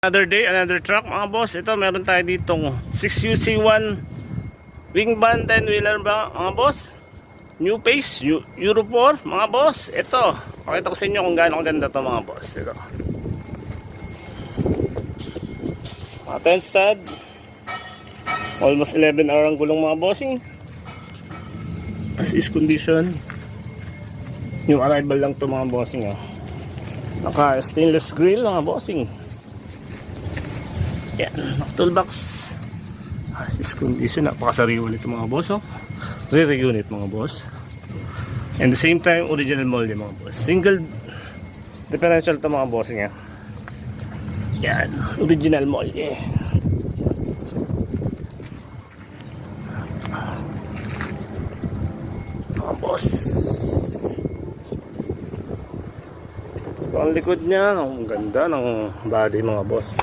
Another day, another truck mga boss. Ito meron tayo ditong 6UC1 wing van 10 wheeler ba mga boss. New pace, Euro 4 mga boss. Ito, pakita ko sa inyo kung gaano kaganda to mga boss. Ito. Mga 10 stud. Almost 11 hour ang gulong mga bossing. As is condition. New arrival lang to mga bossing. Naka stainless grill mga bossing. Yan, toolbox. This condition, napakasariwa nito mga boss. Rear unit mga boss. And the same time, original mold mga boss. Single differential to mga boss niya. Yan, original mold mga boss. Ito ang likod niya. Ang ganda ng body mga boss.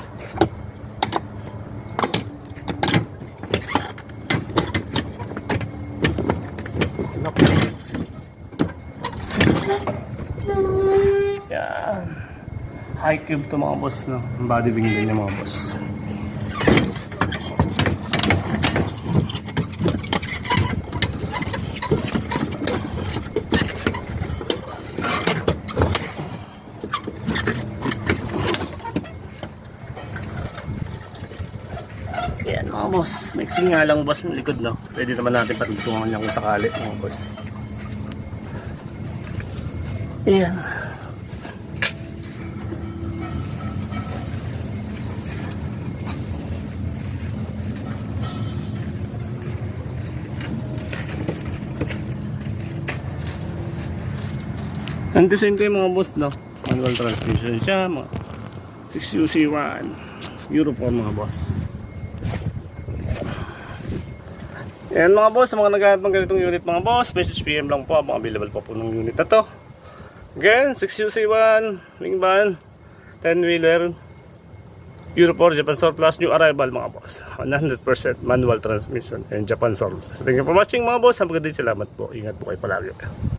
Yan. High cube to mga boss, no? Ang body wing din yung mga boss. Yan mga boss. Mixing nga lang boss ng likod, no? Pwede naman natin patugtungan niya kung sakali mga boss. Ayan. And the same time mga boss, no? Manual transmission siya, mga 6UC1 Euro 4 mga boss. Ayan mga boss, sa mga naghahanap ng ganitong unit mga boss, message PM lang po, available pa po ng unit na to. Again, 6UC1 wing van 10 wheeler Euro 4 Japan Soul Plus new arrival mga boss. 100% manual transmission and Japan Soul. So thank you for watching mga boss. Have a good day. Salamat po. Ingat po kayo palagi.